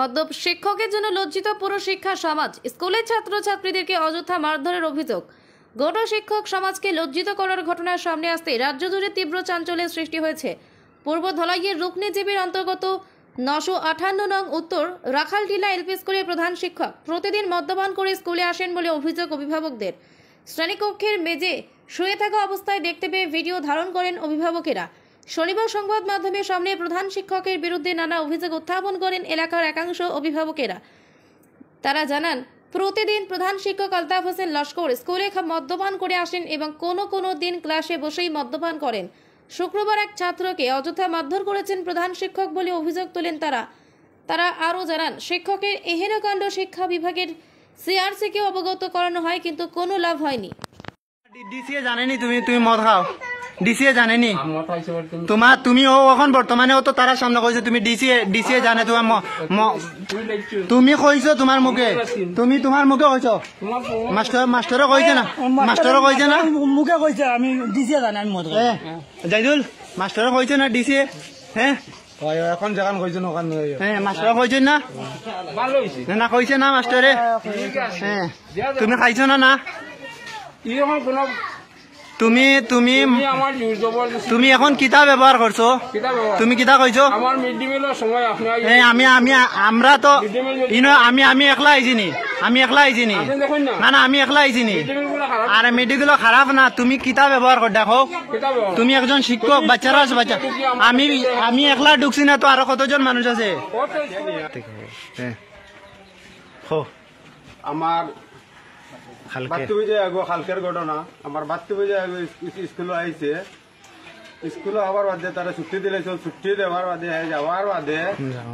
মদ্যপ শিক্ষকের জন্য লজ্জিত পুরো শিক্ষা সমাজ। স্কুলের ছাত্রছাত্রীদেরকে অযথা মারধরের অভিযোগ। গোটা শিক্ষক সমাজকে লজ্জিত করার ঘটনার সামনে আসতে রাজ্য জুড়ে তীব্র চাঞ্চল্যের সৃষ্টি হয়েছে। পূর্ব ধলাইয়ের রুকনিজীবীর অন্তর্গত 958 নং উত্তর রাখালটিলা এলপি স্কুলের প্রধান শিক্ষক প্রতিদিন মদ্যপান করে স্কুলে আসেন বলে অভিযোগ অভিভাবকদের। শ্রেণীকক্ষের মেঝে শুয়ে থাকা অবস্থায় দেখতে পেয়ে ভিডিও ধারণ করেন অভিভাবকেরা। শনিবার সংবাদ মাধ্যমের সামনে প্রধান শিক্ষকের বিরুদ্ধে নানা অভিযোগ উত্থাপন করেন এলাকার একাংশ অভিভাবকেরা। তারা জানান, প্রতিদিন প্রধান শিক্ষক আলতাফ হোসেন লস্কর স্কুলে মদ্যপান করে আসেন এবং কোনো দিন ক্লাসে বসেই মদ্যপান করেন। শুক্রবার এক ছাত্রকে অযথা মারধর করেছেন প্রধান শিক্ষক বলে অভিযোগ তোলেন তারা আরও জানান, শিক্ষকের এহেনকাণ্ড শিক্ষা বিভাগের সিআরসিকে অবগত করানো হয় কিন্তু কোনো লাভ হয়নি। ডিসিএ জানেনি তুমি মদ খাও, ডিসিএ জানেনি তুমি এখন বর্তমানে তো তারা সামনে কইছো তুমি ডিসিএ জানে তোমার তুমি কইছো তোমার মুখে তোমার মুখে কইছো মাস্টারও কইছে না মুখে কইছে আমি ডিসিএ জানি আমি মদ খাই। জাইদুল মাস্টারও কইছে না ডিসিএ? হ্যাঁ এখন যেখান কইছে না ওখান হ্যাঁ মাস্টার কইছে না না কইছে না মাস্টারে? হ্যাঁ তুমি খাইছো না? তুমি এখন কিতা ব্যবহার করছো? তুমি কিতা কইছো? আমরা তো আমি একলা আইছিনি না আমি একলা আইছিনি। আর মেডিকেল খারাপ না, তুমি কিতা ব্যবহার কর দেখো। তুমি একজন শিক্ষক, বাচ্চারা আছে বাচ্চা। আমি একলা ঢুকছি না তো, আরো কতজন মানুষ আছে। আমার খালকের ঘটনা, আমার বাত্তি বুঝে স্কুলে আইছে। স্কুলে আবার বাদে তারা ছুটি দিলে, ছুটি দেওয়ার বাদে যাওয়ার বাদে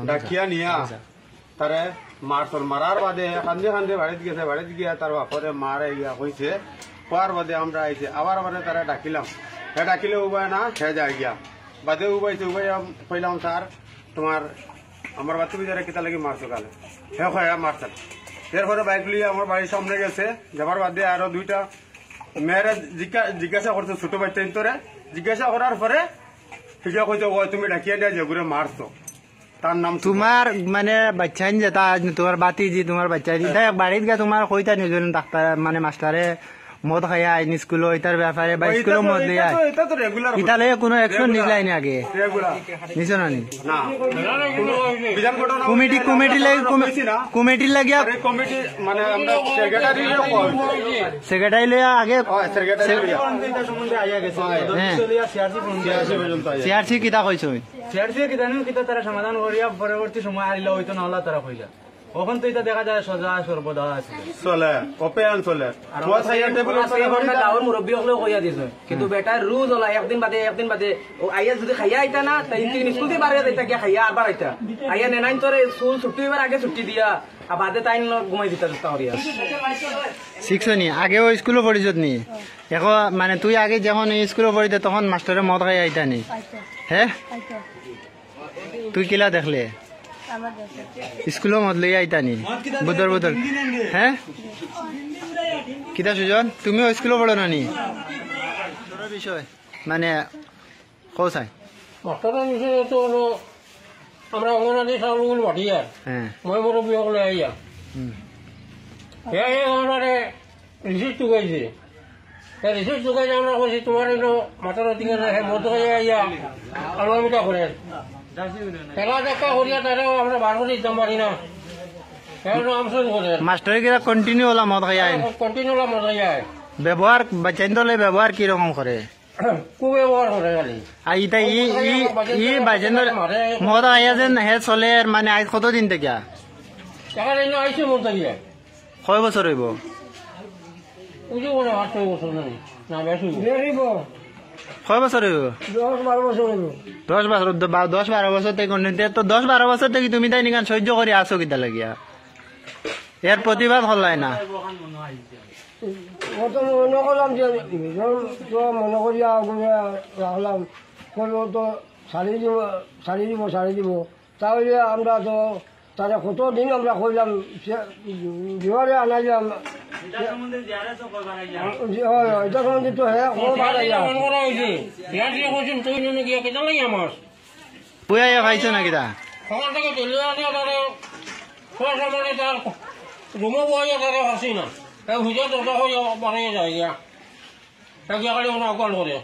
ডাকিয়া নিয়া তারে মারার বাদে কান্দে বাড়িতে গেছে। বাড়িতে গিয়া তার বাপরে মারে গিয়া কইছে। কোয়ার বাদে আমরা আইছে আবার মানে তারা ডাকিলাম। ডাকিলে উবাই না সে যায় গিয়া বাদে উবাইছে। কইলাম স্যার তোমার আমার বাচ্চা বিচারে কিতা লাগি মারছো কালে? হ্যাঁ মারছেন। এরপরে বাইক লিয়ে আমার বাড়ির সামনে গেছে। যাবার বাদে আরো দুইটা মেয়েরা জিজ্ঞাসা করছে, ছোট বাচ্চা ইন্তরে জিজ্ঞাসা করার পরে ঠিকা কইছে তুমি ডাকিয়ে দেয় যে ঘুরে মারছো। তার নাম তোমার মানে বাচ্চা তোমার বাতি তোমার বাচ্চা বাড়িতে গিয়ে তোমার কইতা নিজন ডাক্তার মানে মাস্টারে মদ খাই আইন স্কুল এটার ব্যাপারে বা স্কুলে মদ লিয়ে ইতালে কোনো অ্যাকশন নিলাইনি আগে নিছো না নি? কমিটি লাগিয়া সেক্রেটারি লিয়া আগে সিআরসি কিতা কইছো? সিআরসি কিতা তারা সমাধান করিয়া পরবর্তী সময় আইলা হইতো না হলা তারা কইলা। ওখান তো এটা দেখা যায় সজা সর্বদা আছে চলে ওপেন চলে। গাঁৱৰ মুৰব্বী সকলেও কইয়া দিছে কিন্তু বেটার রুজ হলা একদিন বাদে আইয়া যদি খাইয়া আইতা না স্কুল দিয়ে বাড়িয়া যাইতা গিয়া খাইয়া আবার আইতা আইয়া নেনাইন তোর স্কুল ছুটি হবার আগে ছুটি দিয়া আর বাদে তাই ঘুমাই দিতা চেষ্টা করিয়া শিখছো নি? আগেও স্কুলে পড়িছত নি? এখন মানে তুই আগে যখন স্কুলে পড়িতে তখন মাস্টারে মদ খাই আইতা নি? হ্যাঁ তুই কিলা দেখলে স্কুলে মদ লই আইতা নি? বুদর হ্যাঁ কিতা সুজন তুমিও স্কুলে পড়ো না নি? বিষয় মানে কৌ চাই আমরা অঙ্গনাদি চাউল বাটিয়া মই মুরব্বী সকলে আইয়া রিসিপ্ট টুকাইছে। রিসিপ্ট টুকাইছে আমরা কইছি তোমার এগুলো মাথার দিকে মদ খাই আইয়া আলোমিটা করে খেলা দেখা করিয়া তারাও আমরা বার করে দিতাম পারি না। মাস্টারে কিরা কন্টিনিউ হলা মদ খাই আয় ব্যবহার বাচ্চাইন্দলে ব্যবহার কিরকম করে? কুব্যবহার করে মদ আইয়া যেন হে চলে মানে আজ কতদিন থেকে আইসে মদ থাকিয়া কয় বছর হইব? কয় বছর হইব? 10-12 বছর থেকে। তো 10-12 বছর থেকে তুমি তাই নিকান সহ্য করে আসো কিতা লাগিয়া? এর প্রতিবাদ হলাই না? মনে করলাম যে মনে করিয়া রাখলাম করলো তো সারি দিব তাহলে আমরা তো তারা কতদিন আমরা করলাম বিহারে আনাইলাম এটা সম্বন্ধে তো হ্যাঁ খাইছো না কিতা ক্লাস মানে তার রুমে বইয়া তারা হাসি না ভিতরে দরজা হয়ে বানিয়ে যায় গিয়া গিয়া খালি আগুয়াল করে